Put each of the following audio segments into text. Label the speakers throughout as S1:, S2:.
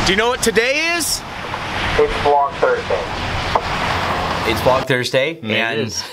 S1: Do you know what today is?
S2: It's Vlog Thursday.
S3: It's Vlog Thursday,
S1: and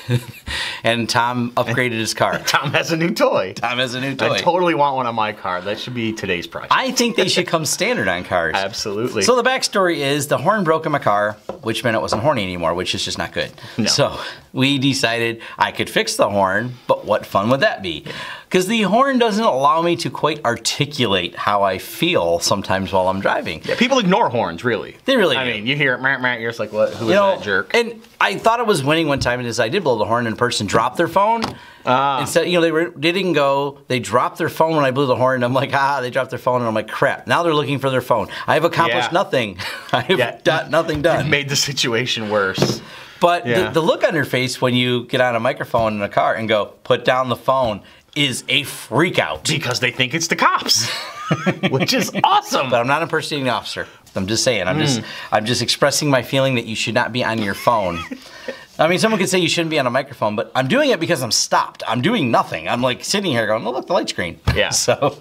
S3: and Tom upgraded his car.
S1: Tom has a new toy.
S3: Tom has a new toy.
S1: I totally want one on my car. That should be today's price.
S3: I think they should come standard on cars.
S1: Absolutely.
S3: So the backstory is the horn broke in my car, which meant it wasn't horny anymore, which is just not good.
S1: No.
S3: So we decided I could fix the horn, but what fun would that be? Because the horn doesn't allow me to quite articulate how I feel sometimes while I'm driving.
S1: Yeah, people ignore horns, really.
S3: They really do.
S1: I mean, you hear it, you're just like, what? Who is that jerk?
S3: And I thought it was winning one time, and as I did blow the horn, and a person dropped their phone. Instead, they didn't go. They dropped their phone when I blew the horn, and I'm like, they dropped their phone, and I'm like, crap. Now they're looking for their phone. I have accomplished nothing. I have got nothing done.
S1: You've made the situation worse.
S3: But the look on your face when you get on a microphone in a car and go, put down the phone, is a freak out.
S1: Because they think it's the cops, which is awesome.
S3: But I'm not impersonating an officer. I'm just saying. I'm just expressing my feeling that you should not be on your phone. I mean, someone could say you shouldn't be on a microphone, but I'm doing it because I'm stopped. I'm doing nothing. I'm like sitting here going, oh, look, the light screen.
S1: Yeah.
S3: So,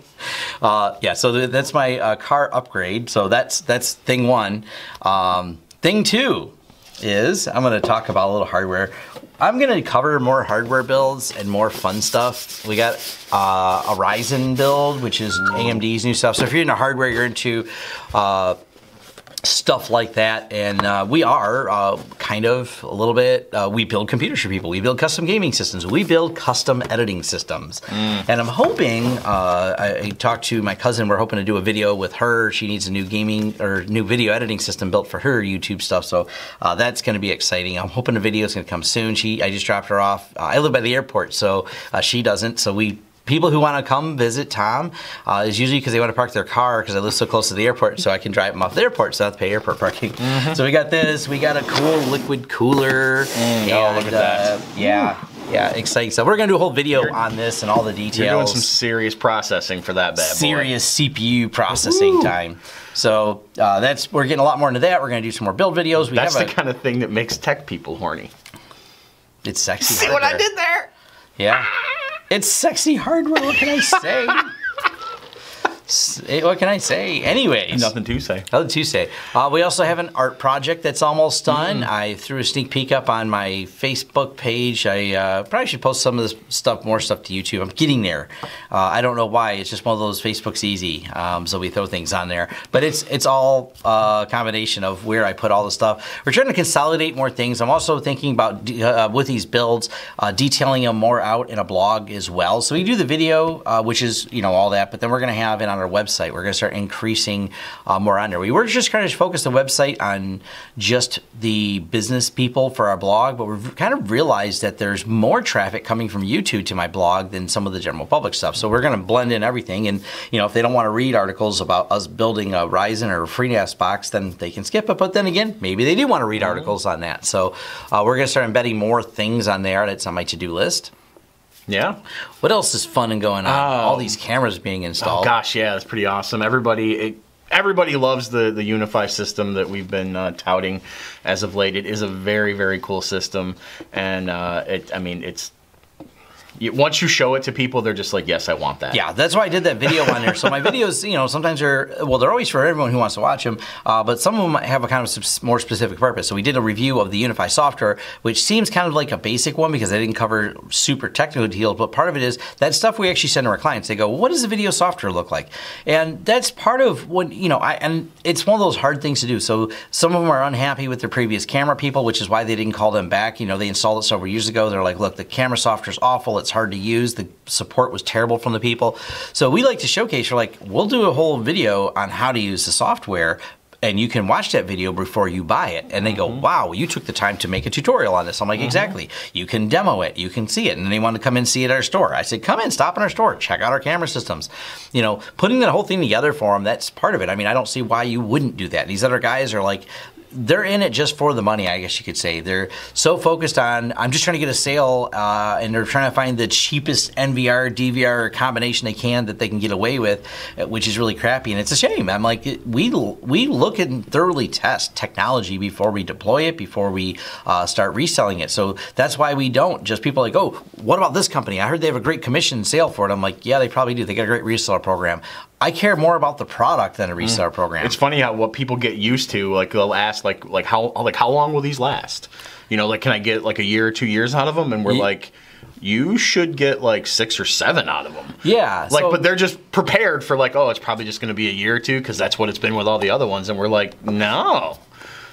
S3: so that's my car upgrade. So that's thing one. Thing two is I'm going to talk about a little hardware. I'm going to cover more hardware builds and more fun stuff. We got a Ryzen build, which is AMD's new stuff. So if you're into hardware, you're into stuff like that, and we are kind of a little bit, we build computers for people, we build custom gaming systems, we build custom editing systems. And I'm hoping, I talked to my cousin, we're hoping to do a video with her. She needs a new gaming or new video editing system built for her YouTube stuff, so that's going to be exciting. I'm hoping the video is going to come soon. I just dropped her off. I live by the airport, so she doesn't, so people who want to come visit Tom is usually because they want to park their car because I live so close to the airport, so I can drive them off the airport, so I have to pay airport parking. So we got this. We got a cool liquid cooler.
S1: Oh, look at that.
S3: Yeah, exciting stuff. We're going to do a whole video on this and all the details.
S1: You're doing some serious processing for that bad boy.
S3: Serious CPU processing time. So we're getting a lot more into that. We're going to do some more build videos.
S1: That's the kind of thing that makes tech people horny.
S3: It's sexy.
S1: See what I did there?
S3: Yeah. It's sexy hardware, what can I say? What can I say? Anyways.
S1: Nothing to say.
S3: Nothing to say. We also have an art project that's almost done. I threw a sneak peek up on my Facebook page. I probably should post some of this stuff, more stuff to YouTube. I'm getting there. I don't know why. It's just one of those Facebook's easy. So we throw things on there. But it's all a combination of where I put all the stuff. We're trying to consolidate more things. I'm also thinking about, with these builds, detailing them more out in a blog as well. So we do the video, which is, all that. But then we're going to have it on our website. We're going to start increasing more on there. We were just kind of focused the website on just the business people for our blog, but we've kind of realized that there's more traffic coming from YouTube to my blog than some of the general public stuff. So we're going to blend in everything, and if they don't want to read articles about us building a Ryzen or a FreeNAS box, then they can skip it. But then again, maybe they do want to read articles on that. So we're going to start embedding more things on there. That's on my to-do list.
S1: Yeah.
S3: What else is fun and going on? All these cameras being installed.
S1: Oh gosh, yeah, that's pretty awesome. Everybody loves the UniFi system that we've been touting as of late. It is a very, very cool system, and it's. Once you show it to people, they're just like, yes, I want that.
S3: Yeah, that's why I did that video on there. So my videos, sometimes they're always for everyone who wants to watch them, but some of them have a kind of more specific purpose. So we did a review of the UniFi software, which seems kind of like a basic one because I didn't cover super technical details, but part of it is that stuff we actually send to our clients. They go, well, what does the video software look like? And that's part of what, and it's one of those hard things to do. So some of them are unhappy with their previous camera people, which is why they didn't call them back. They installed it several years ago. They're like, look, the camera software is awful. It's hard to use. The support was terrible from the people. So we like to showcase, we'll do a whole video on how to use the software, and you can watch that video before you buy it. And they go, wow, you took the time to make a tutorial on this. I'm like, exactly. You can demo it. You can see it. And then they want to come and see it at our store. I said, come in, stop in our store, check out our camera systems. Putting that whole thing together for them, that's part of it. I mean, I don't see why you wouldn't do that. These other guys are like, they're in it just for the money, I guess you could say. They're so focused on, I'm just trying to get a sale, and they're trying to find the cheapest NVR, DVR combination they can that they can get away with, which is really crappy, and it's a shame. I'm like, we look and thoroughly test technology before we deploy it, before we start reselling it. So that's why we don't. Just people are like, oh, what about this company? I heard they have a great commission sale for it. I'm like, yeah, they probably do. They got a great reseller program. I care more about the product than a reseller program.
S1: It's funny how what people get used to, like they'll ask like how long will these last? You know, like can I get like a year or 2 years out of them? And we're like, you should get like 6 or 7 out of them.
S3: Yeah.
S1: Like, but they're just prepared for like, oh, it's probably just going to be a year or 2 because that's what it's been with all the other ones. And we're like, no.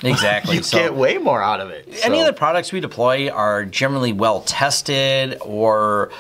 S3: Exactly.
S1: You get way more out of it.
S3: Any of the products we deploy are generally well tested or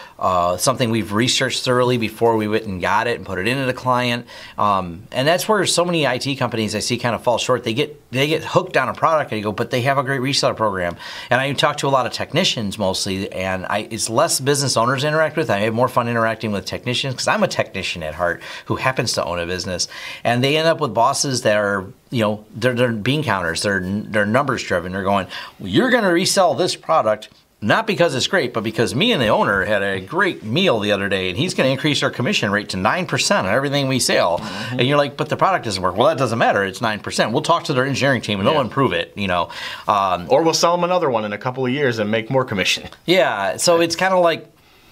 S3: something we've researched thoroughly before we went and got it and put it into the client. And that's where so many IT companies I see kind of fall short. They get hooked on a product and you go, but they have a great reseller program. And I talk to a lot of technicians mostly, and it's less business owners I interact with. I have more fun interacting with technicians because I'm a technician at heart who happens to own a business. And they end up with bosses that are, you know, they're bean counters. They're numbers driven. They're going, well, you're going to resell this product, not because it's great, but because me and the owner had a great meal the other day, and he's going to increase our commission rate to 9% on everything we sell. Mm-hmm. And you're like, but the product doesn't work. Well, that doesn't matter. It's 9%. We'll talk to their engineering team, and they'll improve it, you know.
S1: Or we'll sell them another one in a couple of years and make more commission.
S3: Yeah, so it's kind of like,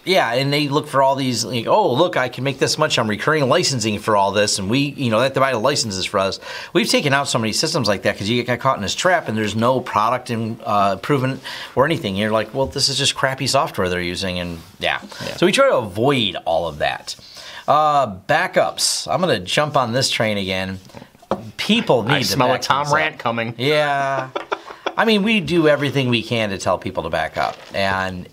S3: yeah, and they look for all these, like, oh, look, I can make this much on recurring licensing for all this, and we, you know, they have to buy the licenses for us. We've taken out so many systems like that because you get caught in this trap and there's no product improvement or anything. You're like, well, this is just crappy software they're using, and yeah. So we try to avoid all of that. Backups. I'm going to jump on this train again. People need to
S1: smell a Tom rant coming.
S3: Yeah. I mean, we do everything we can to tell people to back up. And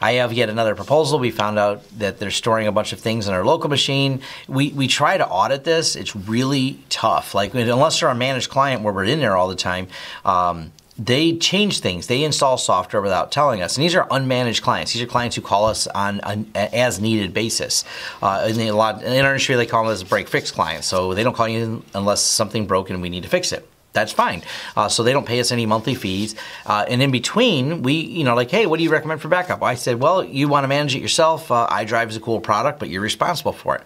S3: I have yet another proposal. We found out that they're storing a bunch of things in our local machine. We try to audit this. It's really tough. Like, unless they're a managed client where we're in there all the time, they change things. They install software without telling us. And these are unmanaged clients. These are clients who call us on an as-needed basis. In our industry, they call them as break-fix clients. So they don't call you unless something broke and we need to fix it. That's fine. So they don't pay us any monthly fees. And in between, we, you know, like, hey, what do you recommend for backup? I said, well, you want to manage it yourself. iDrive is a cool product, but you're responsible for it.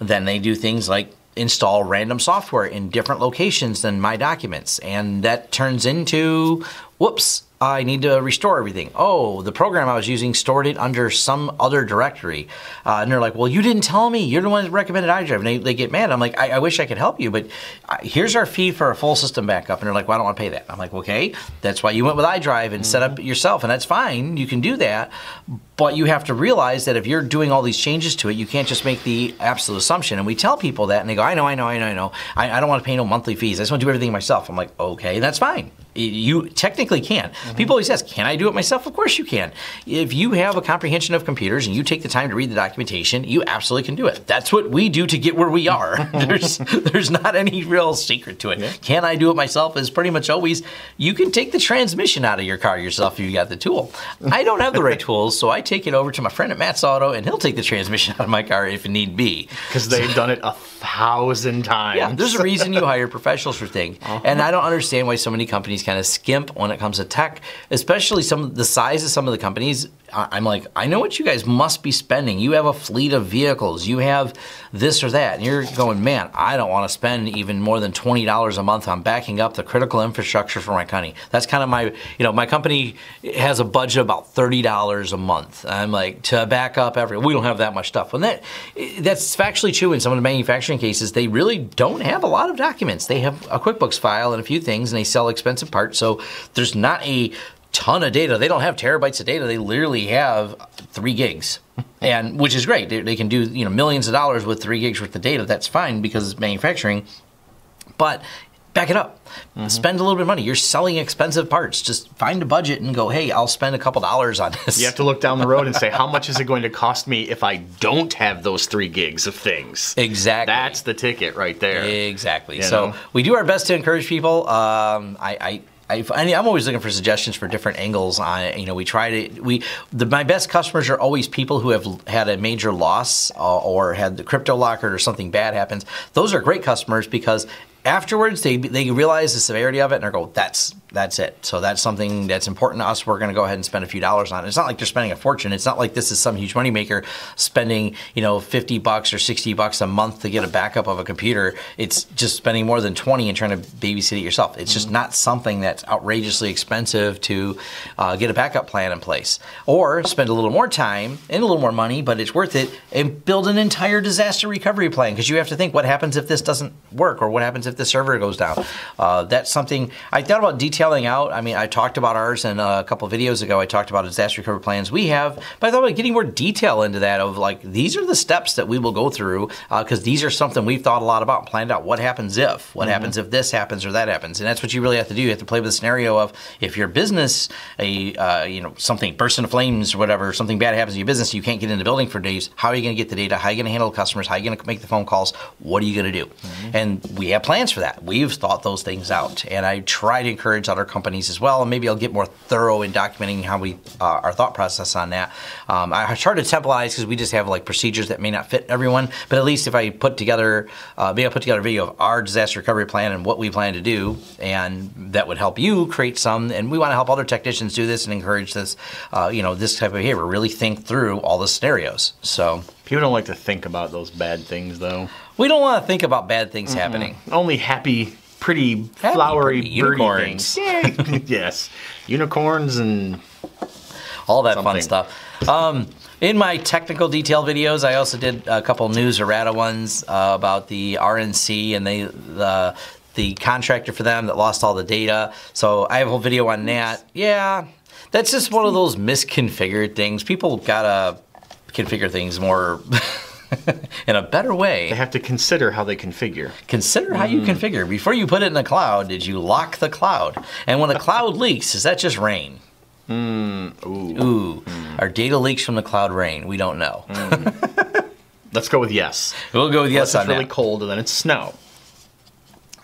S3: Then they do things like install random software in different locations than my documents. And that turns into, whoops, I need to restore everything. Oh, the program I was using stored it under some other directory. And they're like, well, you didn't tell me. You're the one that recommended iDrive. And they get mad. I'm like, I wish I could help you, but here's our fee for a full system backup. And they're like, well, I don't want to pay that. I'm like, okay, that's why you went with iDrive and set up yourself. And that's fine. You can do that. But you have to realize that if you're doing all these changes to it, you can't just make the absolute assumption. And we tell people that, and they go, I know. I don't want to pay no monthly fees. I just want to do everything myself. I'm like, okay, that's fine. You technically can. People always ask, can I do it myself? Of course you can. If you have a comprehension of computers and you take the time to read the documentation, you absolutely can do it. That's what we do to get where we are. There's not any real secret to it. Yeah. Can I do it myself? Is pretty much always, you can take the transmission out of your car yourself if you got the tool. I don't have the right tools, so I take it over to my friend at Matt's Auto, and he'll take the transmission out of my car if need be.
S1: Because they've done it 1,000 times.
S3: Yeah, there's a reason you hire professionals for things. And I don't understand why so many companies kind of skimp when it comes to tech, especially the size of some of the companies. I'm like, I know what you guys must be spending. You have a fleet of vehicles. You have this or that. And you're going, man, I don't want to spend even more than $20 a month on backing up the critical infrastructure for my company. That's kind of my company has a budget of about $30 a month. I'm like, to back up we don't have that much stuff. And that's factually true in some of the manufacturing cases. They really don't have a lot of documents. They have a QuickBooks file and a few things, and they sell expensive parts. So there's not a ton of data. They don't have terabytes of data. They literally have 3 gigs, and which is great. They can do millions of dollars with 3 gigs worth of data. That's fine because it's manufacturing. But back it up. Spend a little bit of money. You're selling expensive parts. Just find a budget and go, hey, I'll spend a couple dollars on this.
S1: You have to look down the road and say, how much is it going to cost me if I don't have those 3 gigs of things?
S3: Exactly.
S1: That's the ticket right there.
S3: Exactly. So we do our best to encourage people. I'm always looking for suggestions for different angles on it. My best customers are always people who have had a major loss or had the crypto locker or something bad happens. Those are great customers because afterwards, they realize the severity of it and they go, that's it. So that's something that's important to us. We're going to go ahead and spend a few dollars on it. It's not like they're spending a fortune. It's not like this is some huge moneymaker spending, you know, $50 or $60 a month to get a backup of a computer. It's just spending more than 20 and trying to babysit it yourself. It's just not something that's outrageously expensive to get a backup plan in place, or spend a little more time and a little more money, but it's worth it, and build an entire disaster recovery plan, because you have to think, what happens if this doesn't work, or what happens if the server goes down? That's something I thought about detailing out. I mean, I talked about ours in a couple of videos ago. I talked about disaster recovery plans we have, but I thought about getting more detail into that of like, these are the steps that we will go through, because these are something we've thought a lot about, planned out. What happens if? What happens if this happens or that happens? And that's what you really have to do. You have to play with the scenario of, if your business, you know, something bursts into flames or whatever, something bad happens in your business, you can't get in the building for days. How are you going to get the data? How are you going to handle customers? How are you going to make the phone calls? What are you going to do? And we have plans for that. We've thought those things out, and I try to encourage other companies as well, and maybe I'll get more thorough in documenting how we our thought process on that. I try to templatize, because we just have like procedures that may not fit everyone, but at least if I put together, maybe I'll put together a video of our disaster recovery plan and what we plan to do, and that would help you create some. And we want to help other technicians do this and encourage this, you know, this type of behavior. Really think through all the scenarios. So
S1: People don't like to think about those bad things, though.
S3: we don't want to think about bad things happening.
S1: Only happy, pretty, flowery,
S3: pretty
S1: birdie
S3: unicorns.
S1: things. Yes, unicorns and
S3: all that
S1: something.
S3: fun stuff. In my technical detail videos, I also did a couple news errata ones about the RNC and the contractor for them that lost all the data. So I have a whole video on that. Yeah, that's just one of those misconfigured things. People gotta configure things more in a better way.
S1: They have to consider how they configure.
S3: Consider how you configure. Before you put it in the cloud, did you lock the cloud? And when the cloud leaks, is that just rain? Ooh. Our data leaks from the cloud rain. We don't know.
S1: Let's go with yes.
S3: We'll go with yes on
S1: It's really
S3: that.
S1: cold and then it's snow.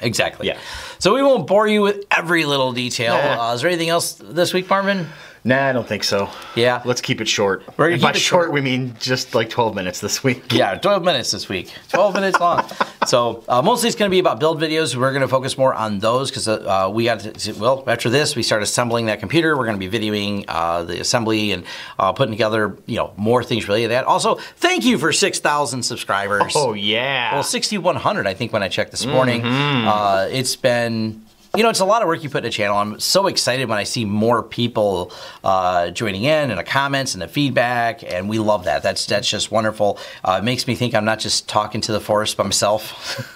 S3: Exactly.
S1: Yeah.
S3: So we won't bore you with every little detail.
S1: Nah.
S3: Is there anything else this week, Marvin?
S1: Nah, I don't think so.
S3: Yeah.
S1: Let's keep it short.
S3: We're gonna
S1: And by
S3: keep it
S1: short,
S3: short.
S1: we mean just like 12 minutes this week.
S3: Yeah, 12 minutes this week. 12 minutes long. So mostly it's going to be about build videos. We're going to focus more on those because we got to, well, after this, we start assembling that computer. We're going to be videoing the assembly and putting together, you know, more things related to that. Also, thank you for 6,000 subscribers.
S1: Oh, yeah.
S3: Well, 6,100, I think, when I checked this morning. It's been, you know, it's a lot of work you put in a channel. I'm so excited when I see more people joining in and the comments and the feedback, and we love that. That's just wonderful. It makes me think I'm not just talking to the forest by myself,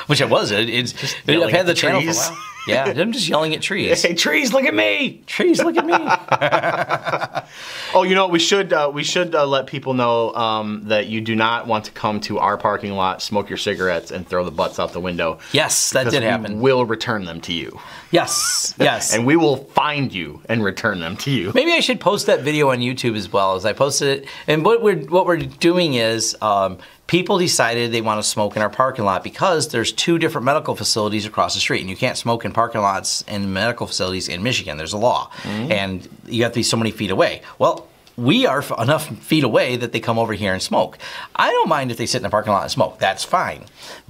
S3: which I was. I've
S1: yelling
S3: had
S1: at
S3: the
S1: the
S3: channel
S1: trees.
S3: for a while. Yeah, I'm just yelling at trees.
S1: Hey, trees, look at me!
S3: Trees, look at me.
S1: Oh, you know, we should let people know that you do not want to come to our parking lot, smoke your cigarettes, and throw the butts out the window.
S3: Yes, that did happen.
S1: We will return them to you.
S3: Yes, yes.
S1: And we will find you and return them to you.
S3: Maybe I should post that video on YouTube as well, as I posted it. And what we're doing is people decided they want to smoke in our parking lot because there's 2 different medical facilities across the street, and you can't smoke in parking lots in medical facilities in Michigan. There's a law, and you have to be so many feet away. Well, we are enough feet away that they come over here and smoke. I don't mind if they sit in the parking lot and smoke. That's fine.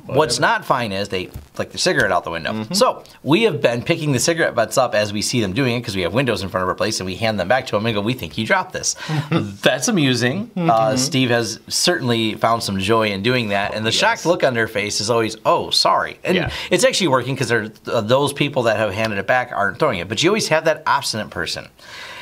S3: What's not fine is they flick the cigarette out the window. So we have been picking the cigarette butts up as we see them doing it, because we have windows in front of our place, and we hand them back to them and go, we think you dropped this. That's amusing. Steve has certainly found some joy in doing that, and the shocked look on their face is always, oh, sorry. And it's actually working, because those people that have handed it back aren't throwing it, but you always have that obstinate person.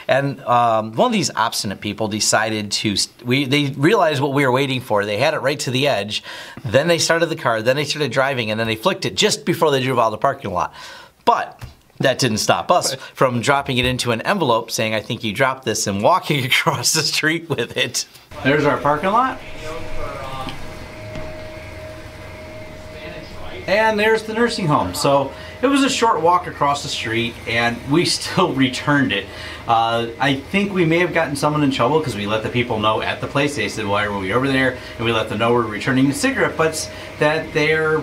S3: And one of these obstinate people decided they realized what we were waiting for. They had it right to the edge. Then they started the car. Then they started driving. And then they flicked it just before they drove out of the parking lot. But that didn't stop us from dropping it into an envelope saying, I think you dropped this, and walking across the street with it. There's our parking lot. And there's the nursing home. So it was a short walk across the street, and we still returned it. I think we may have gotten someone in trouble because we let the people know at the place. They said, why were we over there? And we let them know we're returning the cigarette butts that their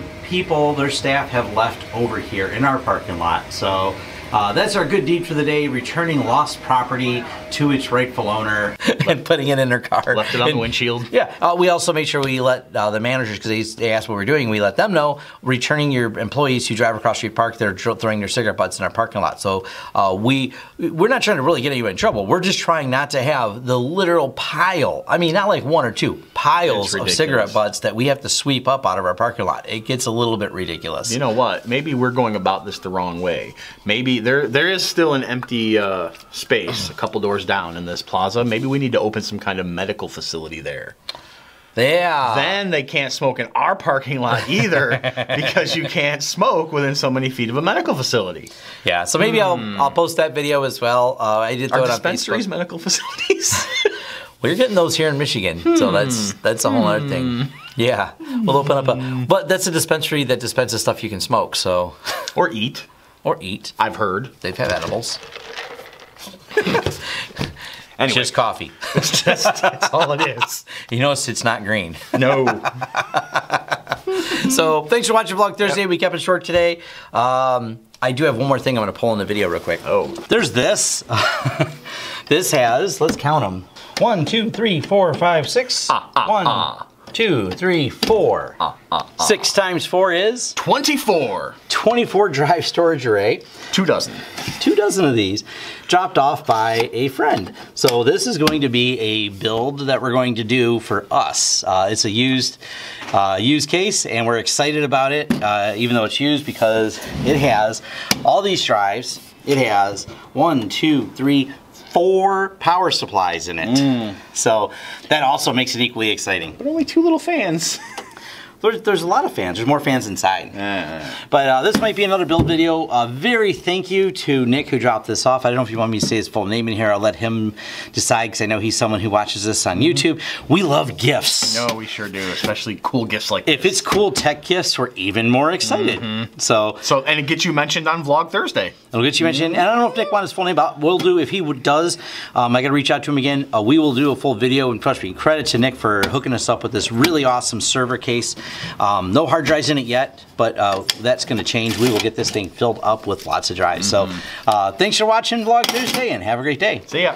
S3: staff have left over here in our parking lot. So That's our good deed for the day, returning lost property to its rightful owner and putting it in their car.
S1: Left it on the windshield.
S3: Yeah. We also make sure we let the managers, because they asked what we're doing, we let them know, returning your employees who drive across Street Park, they're throwing their cigarette butts in our parking lot. So we're not trying to really get anyone in trouble. We're just trying not to have the literal pile, I mean, not like one or two, piles of cigarette butts that we have to sweep up out of our parking lot. It gets a little bit ridiculous.
S1: You know what? Maybe we're going about this the wrong way. Maybe there is still an empty space a couple doors down in this plaza. Maybe we need to open some kind of medical facility there.
S3: Yeah.
S1: Then they can't smoke in our parking lot either because you can't smoke within so many feet of a medical facility.
S3: Yeah, so maybe I'll post that video as well. I did throw it on Facebook.
S1: Are dispensaries medical facilities?
S3: Well, you're getting those here in Michigan, so that's a whole other thing. Yeah, we'll open up but that's a dispensary that dispenses stuff you can smoke, so.
S1: Or eat.
S3: Or eat.
S1: I've heard.
S3: They've had edibles.
S1: Anyway.
S3: Just coffee.
S1: That's all it is.
S3: You notice it's not green.
S1: No.
S3: So thanks for watching Vlog Thursday. We kept it short today. I do have one more thing I'm going to pull in the video real quick.
S1: Oh.
S3: There's this. This has, let's count them. 1, 2, 3, 4, 5, 6. 1, 2, 3, 4. 6 times 4 is?
S1: 24.
S3: 24 drive storage array.
S1: 2 dozen.
S3: 2 dozen of these dropped off by a friend. So this is going to be a build that we're going to do for us. It's a used case, and we're excited about it, even though it's used, because it has all these drives. It has 1, 2, 3, 4 power supplies in it. So that also makes it equally exciting.
S1: But only 2 little fans.
S3: There's a lot of fans. There's more fans inside. But this might be another build video. Very thank you to Nick who dropped this off. I don't know if you want me to say his full name in here. I'll let him decide, because I know he's someone who watches this on YouTube. We love gifts.
S1: No, we sure do, especially cool gifts like this.
S3: If it's cool tech gifts, we're even more excited. So
S1: and it gets you mentioned on Vlog Thursday.
S3: It'll get you mentioned. And I don't know if Nick wants his full name, but we'll do, if he does, I got to reach out to him again. We will do a full video, and trust me, credit to Nick for hooking us up with this really awesome server case. No hard drives in it yet, but that's going to change. We will get this thing filled up with lots of drives. So thanks for watching Vlog Thursday, and have a great day.
S1: See ya.